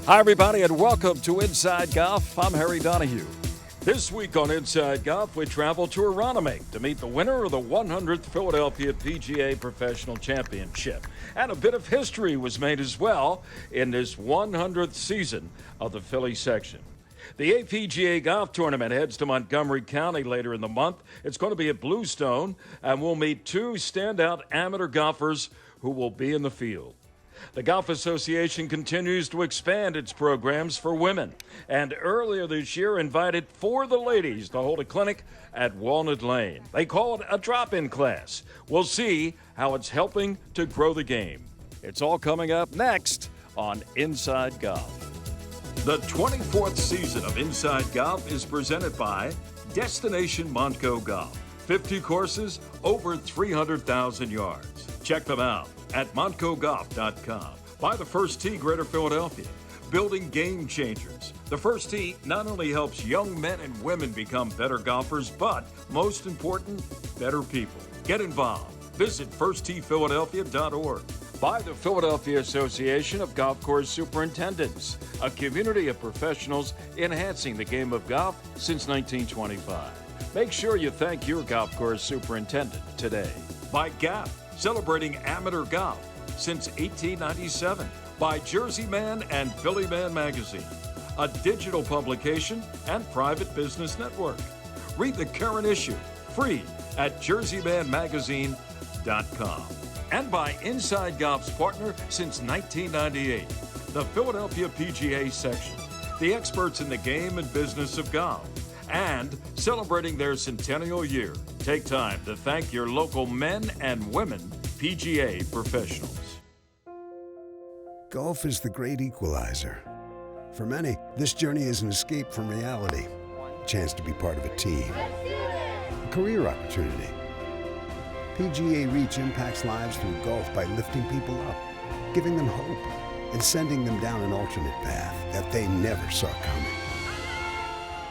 Hi, everybody, and welcome to Inside Golf. I'm Harry Donahue. This week on Inside Golf, we travel to Aronimink to meet the winner of the 100th Philadelphia PGA Professional Championship. And a bit of history was made as well in this 100th season of the Philly section. The APGA Golf Tournament heads to Montgomery County later in the month. It's going to be at Bluestone, and we'll meet two standout amateur golfers who will be in the field. The Golf Association continues to expand its programs for women, and earlier this year invited For the ladies to hold a clinic at Walnut Lane. They call it a drop-in class. We'll see how it's helping to grow the game. It's all coming up next on Inside Golf. The 24th season of Inside Golf is presented by Destination Montco Golf. 50 courses, over 300,000 yards. Check them out at montcogolf.com. By the First Tee, Greater Philadelphia. Building game changers. The First Tee not only helps young men and women become better golfers, but most important, better people. Get involved. Visit firstteephiladelphia.org. By the Philadelphia Association of Golf Course Superintendents, a community of professionals enhancing the game of golf since 1925. Make sure you thank your golf course superintendent today. By Gap, celebrating amateur golf since 1897. By Jersey Man and Philly Man Magazine, a digital publication and private business network. Read the current issue, free, at jerseymanmagazine.com. And by Inside Golf's partner since 1998, the Philadelphia PGA section, the experts in the game and business of golf. And celebrating their centennial year, take time to thank your local men and women PGA professionals. Golf is the great equalizer. For many, this journey is an escape from reality, a chance to be part of a team, a career opportunity. PGA Reach impacts lives through golf by lifting people up, giving them hope, and sending them down an alternate path that they never saw coming.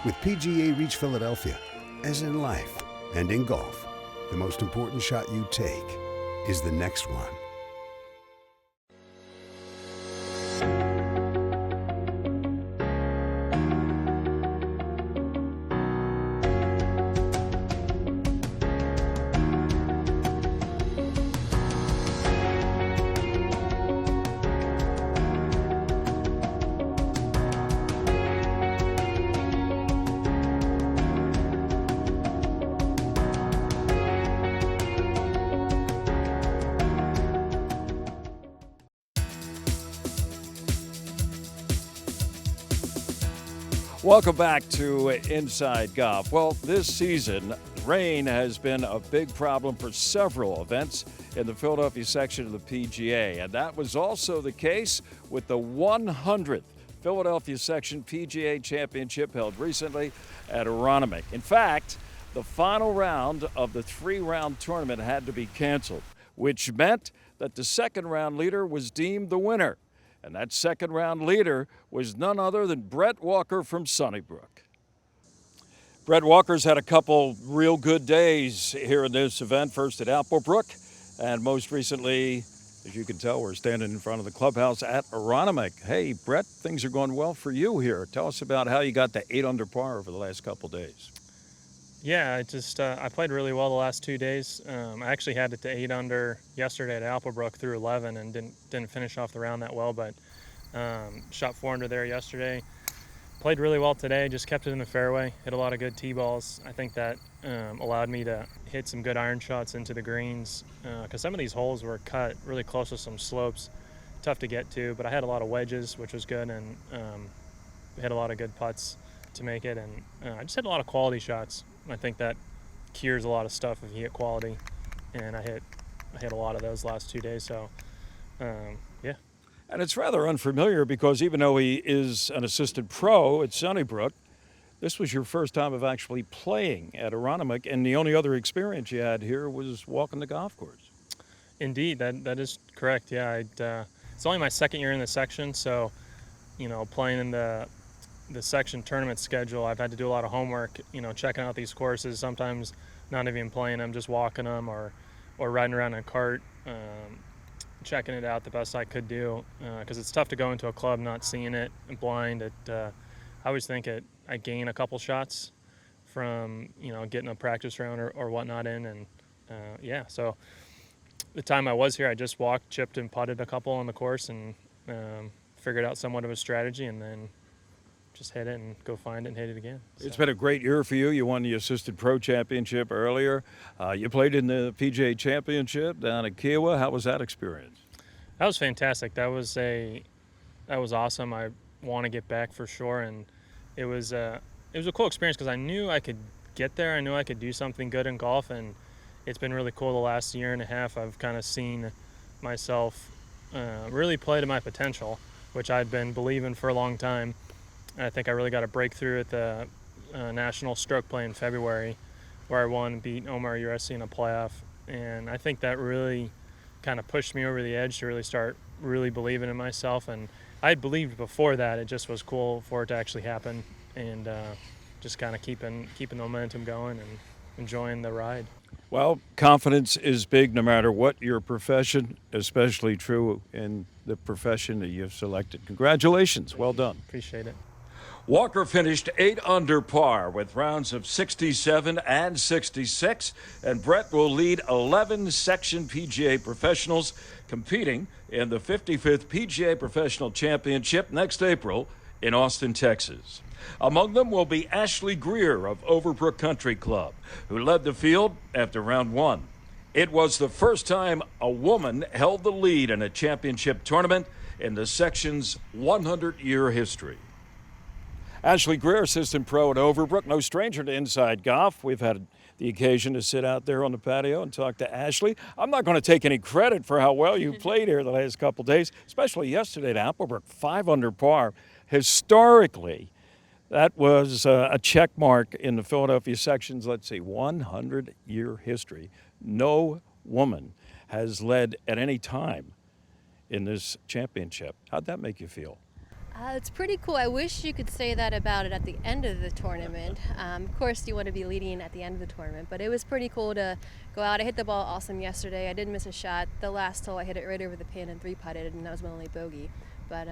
With PGA Reach Philadelphia, as in life and in golf, the most important shot you take is the next one. Welcome back to Inside Golf. Well, this season, rain has been a big problem for several events in the Philadelphia section of the PGA, and that was also the case with the 100th Philadelphia section PGA Championship held recently at Aronimink. In fact, the final round of the three-round tournament had to be canceled, which meant that the second-round leader was deemed the winner. And that second-round leader was none other than Brett Walker from Sunnybrook. Brett Walker's had a couple real good days here in this event, first at Applebrook, and most recently, as you can tell, we're standing in front of the clubhouse at Aronimink. Hey, Brett, things are going well for you here. Tell us about how you got to 8 under par over the last couple days. Yeah, I played really well the last 2 days. I actually had it to 8 under yesterday at Applebrook through 11 and didn't finish off the round that well, but shot 4 under there yesterday. Played really well today, just kept it in the fairway, hit a lot of good tee balls. I think that allowed me to hit some good iron shots into the greens because some of these holes were cut really close to some slopes, tough to get to, but I had a lot of wedges, which was good, and hit a lot of good putts to make it, and I just hit a lot of quality shots. I think that cures a lot of stuff if you hit quality, and I hit a lot of those last 2 days, so yeah. And it's rather unfamiliar because even though he is an assistant pro at Sunnybrook, this was your first time of actually playing at Aronimink, and the only other experience you had here was walking the golf course. Indeed, that is correct. Yeah, it's only my second year in the section, so playing in the section tournament schedule, I've had to do a lot of homework, checking out these courses, sometimes not even playing them, just walking them or riding around in a cart. checking it out the best I could do, because it's tough to go into a club not seeing it blind. I always think I gain a couple shots from getting a practice round or whatnot in, and so the time I was here, I just walked, chipped, and putted a couple on the course, and figured out somewhat of a strategy, and then just hit it and go find it and hit it again. So. It's been a great year for you. You won the Assisted Pro Championship earlier. You played in the PGA Championship down at Kiowa. How was that experience? That was fantastic. That was awesome. I want to get back for sure, and it was a cool experience because I knew I could get there. I knew I could do something good in golf, and it's been really cool the last year and a half. I've kind of seen myself really play to my potential, which I'd been believing for a long time. And I think I really got a breakthrough at the National Stroke Play in February, where I won and beat Omar Uresi in a playoff. And I think that really kind of pushed me over the edge to really start really believing in myself. And I had believed before that. It just was cool for it to actually happen, and just kind of keeping the momentum going and enjoying the ride. Well, confidence is big no matter what your profession, especially true in the profession that you've selected. Congratulations. Well done. Appreciate it. Walker finished 8 under par with rounds of 67 and 66, and Brett will lead 11 section PGA professionals competing in the 55th PGA Professional Championship next April in Austin, Texas. Among them will be Ashley Greer of Overbrook Country Club, who led the field after round 1. It was the first time a woman held the lead in a championship tournament in the section's 100-year history. Ashley Greer, assistant pro at Overbrook, no stranger to inside golf. We've had the occasion to sit out there on the patio and talk to Ashley. I'm not going to take any credit for how well you played here the last couple days, especially yesterday at Applebrook, 5 under par. Historically, that was a check mark in the Philadelphia section's, 100-year history. No woman has led at any time in this championship. How'd that make you feel? It's pretty cool. I wish you could say that about it at the end of the tournament. Of course, you want to be leading at the end of the tournament, but it was pretty cool to go out. I hit the ball awesome yesterday. I didn't miss a shot. The last hole, I hit it right over the pin and 3-putted, and that was my only bogey. But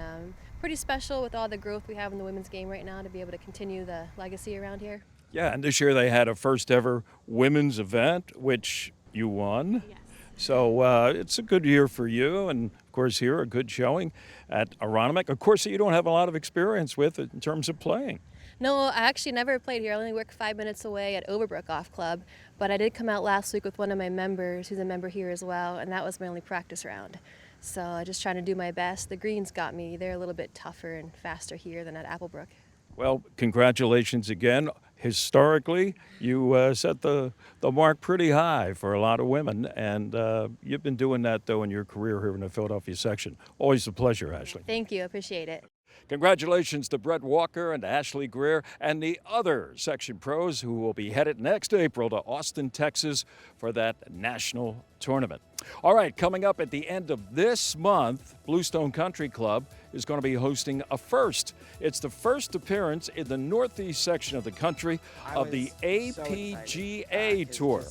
pretty special with all the growth we have in the women's game right now to be able to continue the legacy around here. Yeah, and this year they had a first ever women's event, which you won. Yes. So it's a good year for you, and of course here a good showing at Aronimink. Of course, you don't have a lot of experience with it in terms of playing. No, I actually never played here. I only work 5 minutes away at Overbrook Golf Club, but I did come out last week with one of my members who's a member here as well, and that was my only practice round. So I just trying to do my best. The greens got me. They're a little bit tougher and faster here than at Applebrook. Well, congratulations again. Historically, you set the mark pretty high for a lot of women, and you've been doing that, though, in your career here in the Philadelphia section. Always a pleasure, Ashley. Thank you. I appreciate it. Congratulations to Brett Walker and Ashley Greer and the other section pros who will be headed next April to Austin, Texas for that national tournament. All right, coming up at the end of this month, Bluestone Country Club is going to be hosting a first. It's the first appearance in the northeast section of the country of the APGA Tour.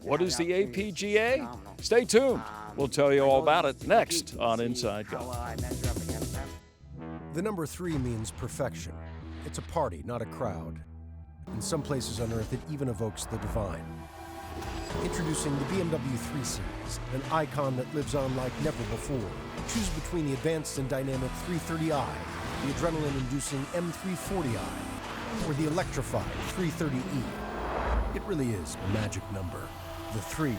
What is the APGA? Stay tuned. We'll tell you all about it next on Inside Golf. The number 3 means perfection. It's a party, not a crowd. In some places on Earth, it even evokes the divine. Introducing the BMW 3 Series, an icon that lives on like never before. Choose between the advanced and dynamic 330i, the adrenaline-inducing M340i, or the electrified 330e. It really is a magic number, the 3.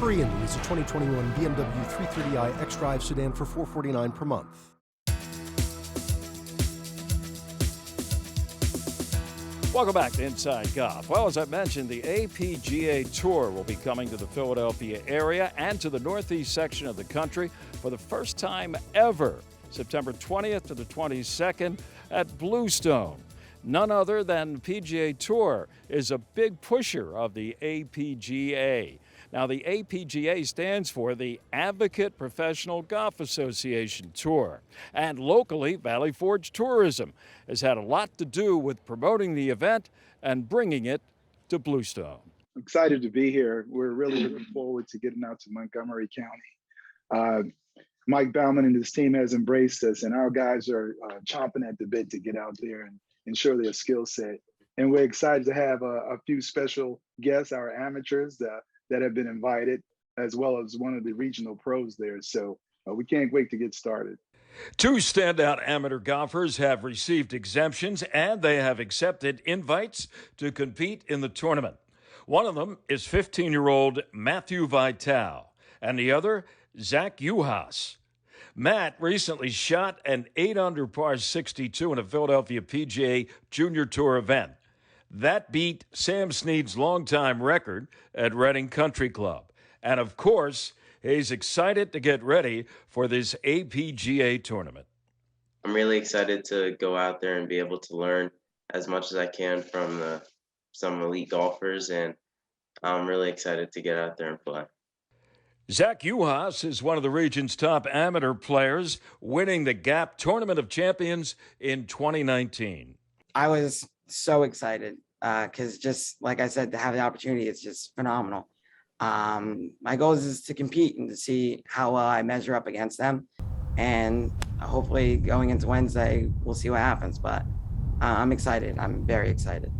Hurry in is a 2021 BMW 330i xDrive sedan for $449 per month. Welcome back to Inside Golf. Well, as I mentioned, the APGA Tour will be coming to the Philadelphia area and to the northeast section of the country for the first time ever, September 20th to the 22nd at Bluestone. None other than the PGA Tour is a big pusher of the APGA. Now, the APGA stands for the Advocate Professional Golf Association Tour. And locally, Valley Forge Tourism has had a lot to do with promoting the event and bringing it to Bluestone. Excited to be here. We're really looking forward to getting out to Montgomery County. Mike Bauman and his team has embraced us, and our guys are chomping at the bit to get out there and show their skill set. And we're excited to have a few special guests, our amateurs that have been invited, as well as one of the regional pros there. So we can't wait to get started. Two standout amateur golfers have received exemptions, and they have accepted invites to compete in the tournament. One of them is 15-year-old Matthew Vitale, and the other, Zach Uhas. Matt recently shot an 8-under par 62 in a Philadelphia PGA Junior Tour event. That beat Sam Snead's longtime record at Reading Country Club. And of course, he's excited to get ready for this APGA tournament. I'm really excited to go out there and be able to learn as much as I can from some elite golfers, and I'm really excited to get out there and play. Zach Uhas is one of the region's top amateur players, winning the GAP Tournament of Champions in 2019. I was so excited because just like I said, to have the opportunity is just phenomenal. My goal is to compete and to see how well I measure up against them. And hopefully going into Wednesday, we'll see what happens. But I'm excited. I'm very excited.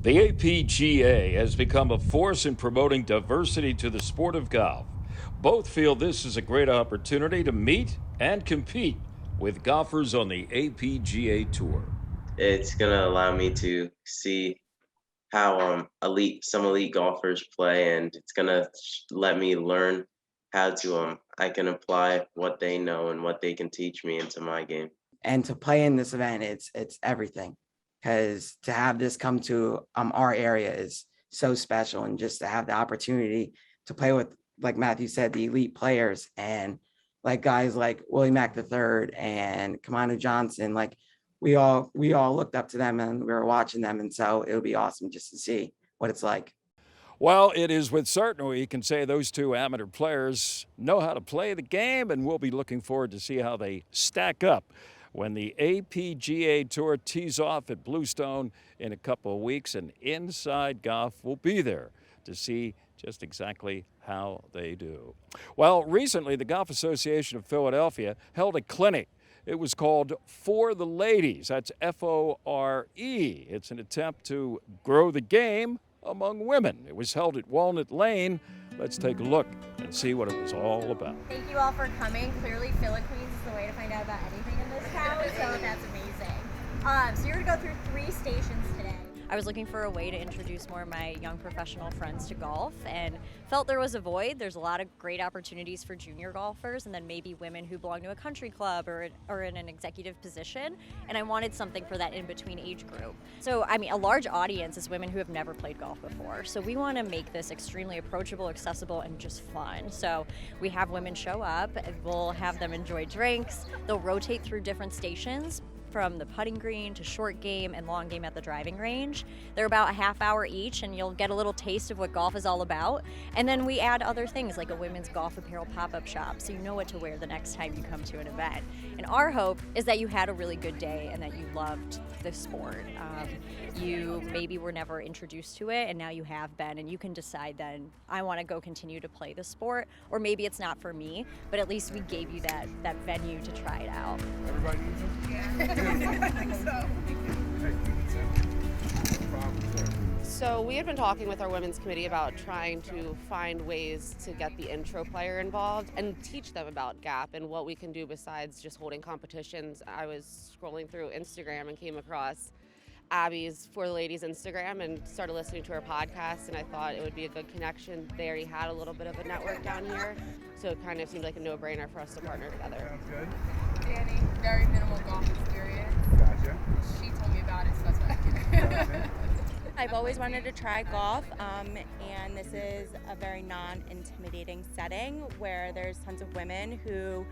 The APGA has become a force in promoting diversity to the sport of golf. Both feel this is a great opportunity to meet and compete with golfers on the APGA Tour. It's going to allow me to see how some elite golfers play, and it's going to let me learn how to I can apply what they know and what they can teach me into my game. And to play in this event, it's everything, because to have this come to our area is so special, and just to have the opportunity to play with, like Matthew said, the elite players, and like guys like Willie Mack III and Kamanu Johnson, like we all looked up to them and we were watching them. And so it would be awesome just to see what it's like. Well, it is with certainty we can say those two amateur players know how to play the game, and we'll be looking forward to see how they stack up when the APGA Tour tees off at Bluestone in a couple of weeks, and Inside Golf will be there to see just exactly how they do. Well, recently the Golf Association of Philadelphia held a clinic. It was called For the Ladies. That's Fore. It's an attempt to grow the game among women. It was held at Walnut Lane. Let's take a look and see what it was all about. Thank you all for coming. Clearly, Philly Queens is the way to find out about anything in this town, so that's amazing. So you're gonna go through 3 stations today. I was looking for a way to introduce more of my young professional friends to golf, and felt there was a void. There's a lot of great opportunities for junior golfers, and then maybe women who belong to a country club or in an executive position, and I wanted something for that in-between age group. So, I mean, a large audience is women who have never played golf before, so we want to make this extremely approachable, accessible, and just fun. So we have women show up, we'll have them enjoy drinks, they'll rotate through different stations, from the putting green to short game and long game at the driving range. They're about a half hour each, and you'll get a little taste of what golf is all about. And then we add other things like a women's golf apparel pop-up shop, so you know what to wear the next time you come to an event. And our hope is that you had a really good day and that you loved the sport. You maybe were never introduced to it, and now you have been, and you can decide then, I want to go continue to play the sport, or maybe it's not for me, but at least we gave you that venue to try it out. Everybody use them? I think so. So we had been talking with our women's committee about trying to find ways to get the intro player involved and teach them about GAP and what we can do besides just holding competitions. I was scrolling through Instagram and came across Abby's For the Ladies Instagram and started listening to her podcast, and I thought it would be a good connection. They already had a little bit of a network down here, so it kind of seemed like a no-brainer for us to partner together. Sounds good. Danny, very minimal golf experience. Gotcha. She told me about it, so that's what I did. Gotcha. I've always wanted to try golf, and this is a very non-intimidating setting where there's tons of women who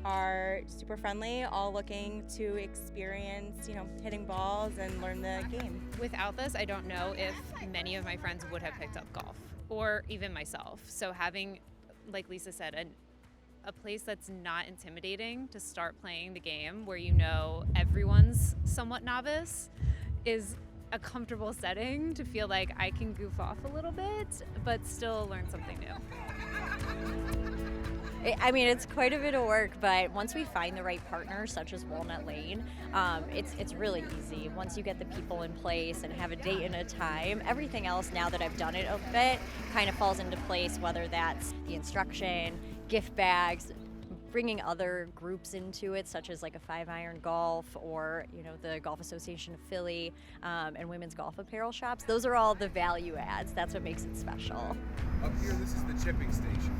are super friendly, all looking to experience, hitting balls and learn the game. Without this, I don't know if many of my friends would have picked up golf, or even myself. So having, like Lisa said, a place that's not intimidating to start playing the game, where everyone's somewhat novice, is a comfortable setting to feel like I can goof off a little bit, but still learn something new. I mean, it's quite a bit of work, but once we find the right partner, such as Walnut Lane, it's really easy. Once you get the people in place and have a date and a time, everything else, now that I've done it a bit, kind of falls into place, whether that's the instruction, gift bags, bringing other groups into it, such as like a 5-iron golf or, you know, the Golf Association of Philly and women's golf apparel shops. Those are all the value adds. That's what makes it special. Up here, this is the chipping station.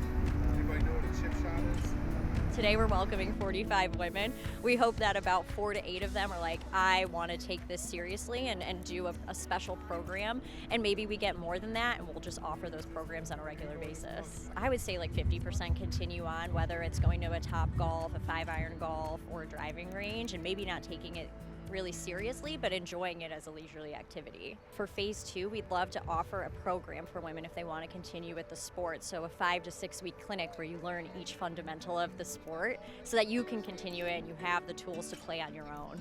Anybody know what a chip shop is? Today we're welcoming 45 women. We hope that about 4 to 8 of them are like, I want to take this seriously and do a special program. And maybe we get more than that and we'll just offer those programs on a regular basis. I would say like 50% continue on, whether it's going to a Top Golf, a 5-iron golf, or a driving range, and maybe not taking it really seriously, but enjoying it as a leisurely activity. For phase 2, we'd love to offer a program for women if they want to continue with the sport. So a 5 to 6 week clinic where you learn each fundamental of the sport so that you can continue it and you have the tools to play on your own.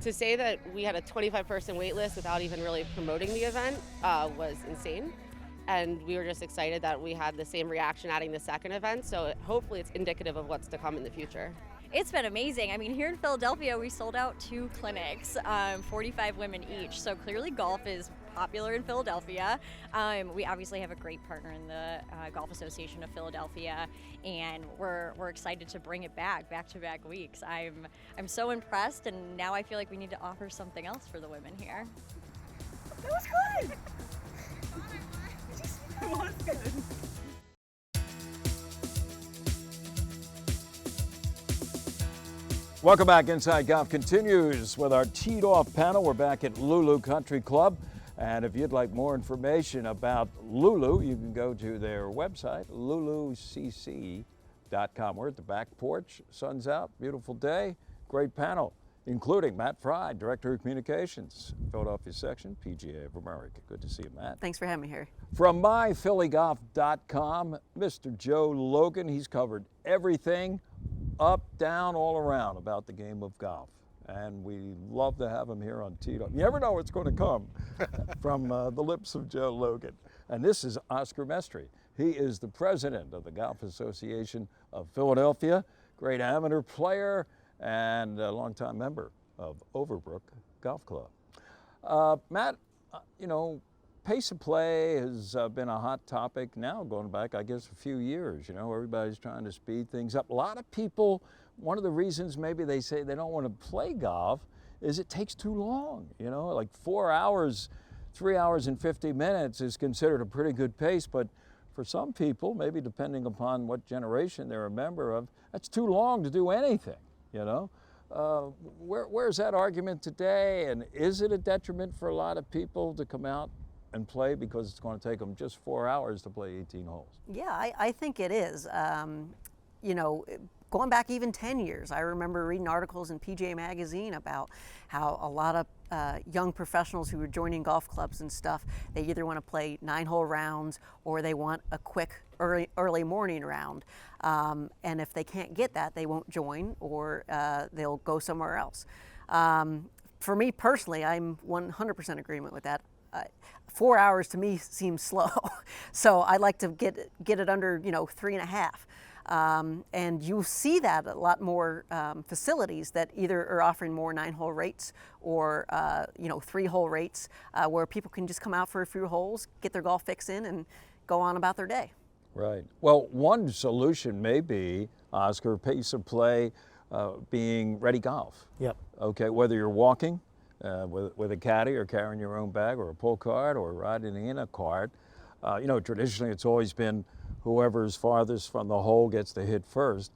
To say that we had a 25-person wait list without even really promoting the event was insane. And we were just excited that we had the same reaction adding the second event. So hopefully it's indicative of what's to come in the future. It's been amazing. I mean, here in Philadelphia, we sold out 2 clinics, 45 women each. So clearly golf is popular in Philadelphia. We obviously have a great partner in the Golf Association of Philadelphia, and we're excited to bring it back-to-back weeks. I'm so impressed, and now I feel like we need to offer something else for the women here. That was good. It was good. Welcome back. Inside Golf continues with our teed off panel. We're back at Lulu Country Club. And if you'd like more information about Lulu, you can go to their website, lulucc.com. We're at the back porch. Sun's out. Beautiful day. Great panel, including Matt Fry, Director of Communications, Philadelphia section, PGA of America. Good to see you, Matt. Thanks for having me here. From myphillygolf.com, Mr. Joe Logan. He's covered everything up, down, all around about the game of golf. And we love to have him here on Teed Up. You never know what's going to come from the lips of Joe Logan. And this is Oscar Mestre. He is the president of the Golf Association of Philadelphia, great amateur player, and a longtime member of Overbrook Golf Club. Matt, you know, pace of play has been a hot topic now going back, I guess, a few years. You know, everybody's trying to speed things up. A lot of people, one of the reasons maybe they say they don't want to play golf is it takes too long. You know, like 4 hours, 3 hours and 50 minutes is considered a pretty good pace, but for some people, maybe depending upon what generation they're a member of, that's too long to do anything, you know? Where's that argument today, and is it a detriment for a lot of people to come out and play because it's going to take them just 4 hours to play 18 holes? Yeah, I think it is. You know, going back even 10 years, I remember reading articles in PGA magazine about how a lot of young professionals who were joining golf clubs and stuff, they either want to play 9-hole rounds or they want a quick early morning round. And if they can't get that, they won't join, or they'll go somewhere else. For me personally, I'm 100% agreement with that. 4 hours to me seems slow. So I like to get it under, 3.5. And you see that a lot more facilities that either are offering more 9-hole rates or 3-hole rates, where people can just come out for a few holes, get their golf fix in, and go on about their day. Right. Well, one solution may be, Oscar, pace of play being ready golf. Yep. Okay, whether you're walking with a caddy or carrying your own bag or a pull cart or riding in a cart. Traditionally it's always been whoever's farthest from the hole gets the hit first.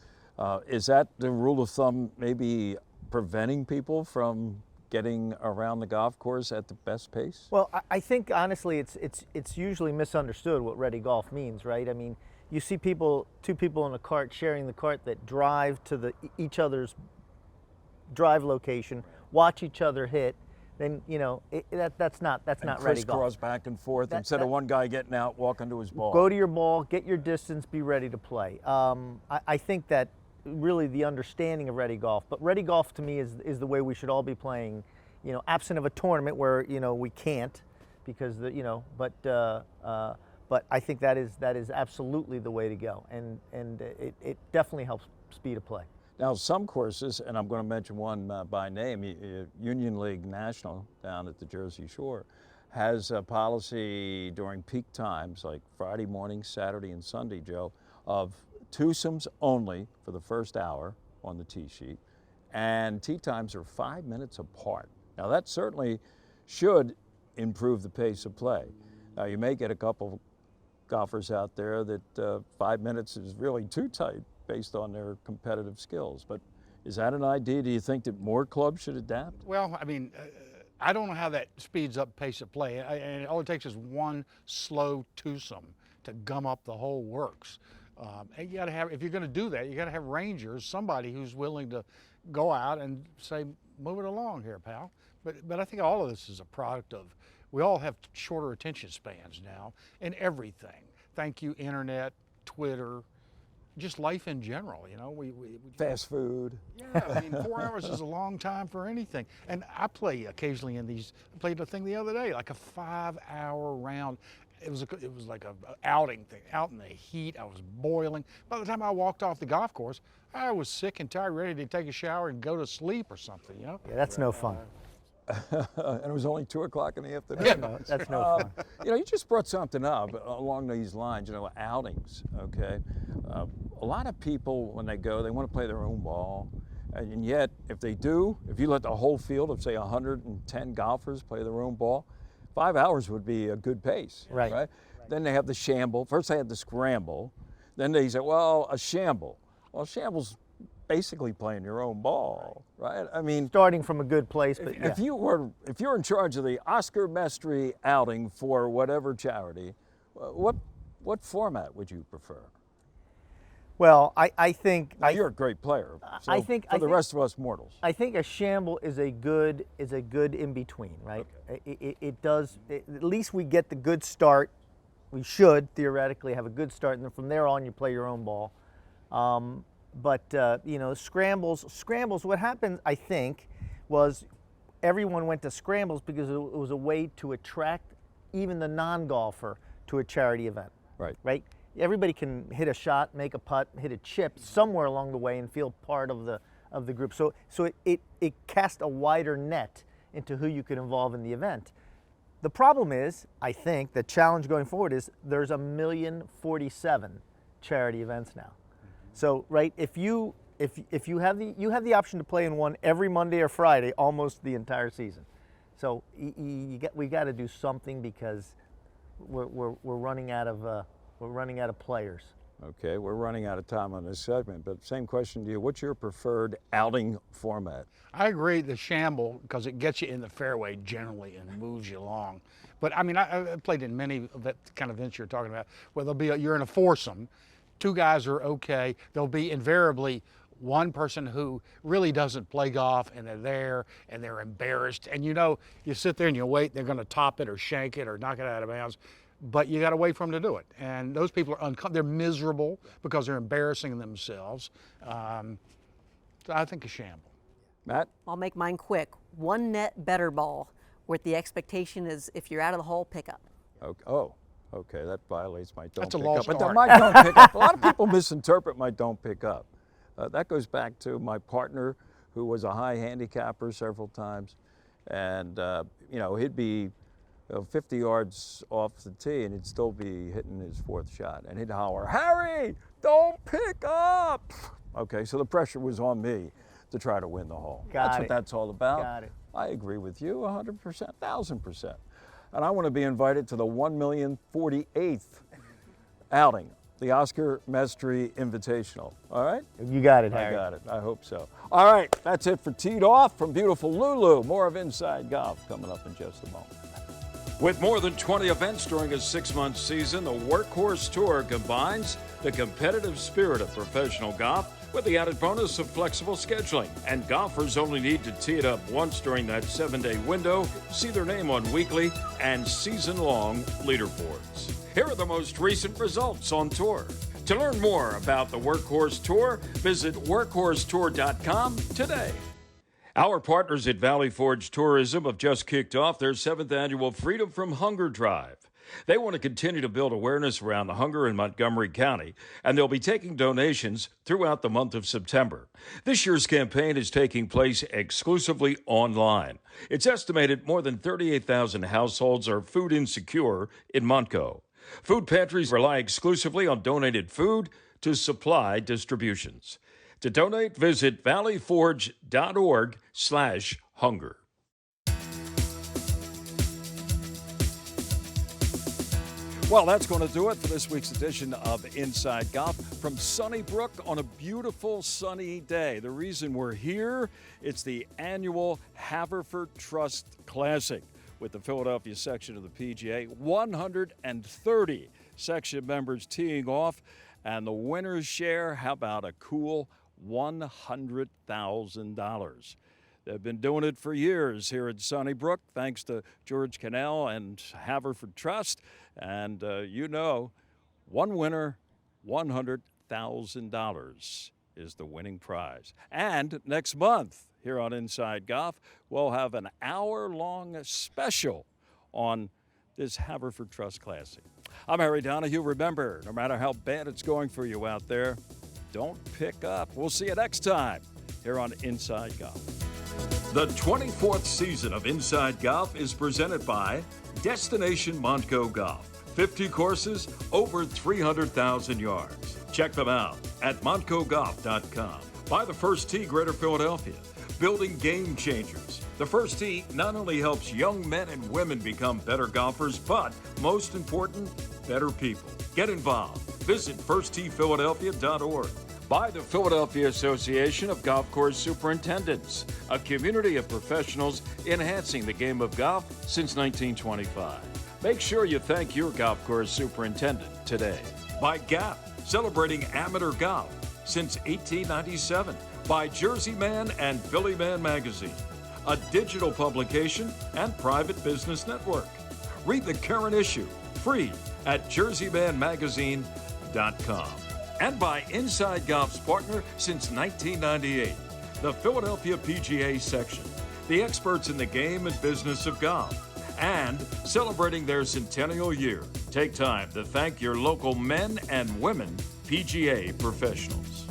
Is that the rule of thumb maybe preventing people from getting around the golf course at the best pace? Well, I think honestly it's usually misunderstood what ready golf means, right? I mean, you see two people in a cart sharing the cart that drive to each other's drive location, watch each other hit, then that's not ready golf. Crisscross back and forth instead of one guy getting out, walking to his ball. Go to your ball, get your distance, be ready to play. I think that really the understanding of ready golf, but ready golf to me is the way we should all be playing. Absent of a tournament where we can't, because but but I think that is absolutely the way to go, and it definitely helps speed of play. Now, some courses, and I'm going to mention one by name, Union League National down at the Jersey Shore, has a policy during peak times, like Friday morning, Saturday, and Sunday, Joe, of twosomes only for the first hour on the tee sheet, and tee times are 5 minutes apart. Now, that certainly should improve the pace of play. Now, you may get a couple golfers out there that 5 minutes is really too tight based on their competitive skills. But is that an idea? Do you think that more clubs should adapt? Well, I mean, I don't know how that speeds up pace of play. And all it takes is one slow twosome to gum up the whole works. And you got to have, if you're going to do that, you got to have rangers, somebody who's willing to go out and say, move it along here, pal. But I think all of this is a product of, we all have shorter attention spans now in everything. Thank you, internet, Twitter, just life in general, you know. We fast food. Yeah, I mean, 4 hours is a long time for anything. And I play occasionally in these. I played a thing the other day, like a 5-hour round. It was like a outing thing, out in the heat. I was boiling. By the time I walked off the golf course, I was sick and tired, ready to take a shower and go to sleep or something, you know. Yeah, that's no fun. And it was only 2 o'clock in the afternoon. Yeah, no, that's no fun. You know, you just brought something up along these lines, you know, outings, okay? A lot of people, when they go, they want to play their own ball. And yet, if you let the whole field of, say, 110 golfers play their own ball, 5 hours would be a good pace, right? Then they have the shamble. First they had the scramble. Then they say, well, a shamble. Well, shamble's basically playing your own ball, right? I mean, starting from a good place. But if you're in charge of the Oscar Mestre outing for whatever charity, what format would you prefer? Well, I think you're a great player. So I think for the rest of us mortals, I think a shamble is a good in between, right? Okay. It does. At least we get the good start. We should theoretically have a good start, and then from there on you play your own ball. But you know, scrambles. What happened, I think, was everyone went to scrambles because it was a way to attract even the non-golfer to a charity event. Right. Everybody can hit a shot, make a putt, hit a chip somewhere along the way, and feel part of the group. So it cast a wider net into who you could involve in the event. The problem is, I think, the challenge going forward is there's 1,047,000 charity events now. So right, if you have the option to play in one every Monday or Friday, almost the entire season. So we got to do something because we're running out of players. Okay, we're running out of time on this segment, but same question to you. What's your preferred outing format? I agree, the shamble, because it gets you in the fairway generally and moves you along. But I mean, I've played in many of that kind of events you're talking about, where you're in a foursome, 2 guys are okay, there'll be invariably one person who really doesn't play golf, and they're there and they're embarrassed, and you know, you sit there and you wait, they're going to top it or shank it or knock it out of bounds. But you got to wait for them to do it. And those people are they're miserable because they're embarrassing themselves. So I think a shamble. Matt? I'll make mine quick. One net better ball, where the expectation is if you're out of the hole, pick up. Okay. Oh, okay, that violates my don't That's a pick lost up. But art. my don't pick up. A lot of people misinterpret my don't pick up. That goes back to my partner, who was a high handicapper several times. And, you know, he'd be 50 yards off the tee, and he'd still be hitting his 4th shot. And he'd holler, "Harry, don't pick up!" Okay, so the pressure was on me to try to win the hole. That's what that's all about. Got it. I agree with you 100%, 1,000%. And I want to be invited to the 1,048th outing, the Oscar Mestre Invitational. All right? You got it, Harry. I got it. I hope so. All right, that's it for Teed Off from beautiful Lulu. More of Inside Golf coming up in just a moment. With more than 20 events during a 6-month season, the Workhorse Tour combines the competitive spirit of professional golf with the added bonus of flexible scheduling. And golfers only need to tee it up once during that 7-day window, see their name on weekly and season-long leaderboards. Here are the most recent results on tour. To learn more about the Workhorse Tour, visit workhorsetour.com today. Our partners at Valley Forge Tourism have just kicked off their 7th annual Freedom from Hunger Drive. They want to continue to build awareness around hunger in Montgomery County, and they'll be taking donations throughout the month of September. This year's campaign is taking place exclusively online. It's estimated more than 38,000 households are food insecure in Montco. Food pantries rely exclusively on donated food to supply distributions. To donate, visit valleyforge.org/hunger. Well, that's going to do it for this week's edition of Inside Golf from Sunnybrook on a beautiful sunny day. The reason we're here, it's the annual Haverford Trust Classic with the Philadelphia section of the PGA. 130 section members teeing off, and the winner's share, how about a cool $100,000. They've been doing it for years here at Sunnybrook, thanks to George Cannell and Haverford Trust. And one winner, $100,000 is the winning prize. And next month, here on Inside Golf, we'll have an hour-long special on this Haverford Trust Classic. I'm Harry Donahue. Remember, no matter how bad it's going for you out there, don't pick up. We'll see you next time here on Inside Golf. The 24th season of Inside Golf is presented by Destination Montco Golf. 50 courses, over 300,000 yards. Check them out at montcogolf.com. By the First Tee, Greater Philadelphia. Building game changers. The First Tee not only helps young men and women become better golfers, but most important, better people. Get involved. Visit firstteephiladelphia.org. By the Philadelphia Association of Golf Course Superintendents, a community of professionals enhancing the game of golf since 1925. Make sure you thank your golf course superintendent today. By Gap, celebrating amateur golf since 1897. By Jersey Man and Philly Man Magazine, a digital publication and private business network. Read the current issue, free, at jerseymanmagazine.com. And by Inside Golf's partner since 1998, the Philadelphia PGA section, the experts in the game and business of golf, and celebrating their centennial year. Take time to thank your local men and women PGA professionals.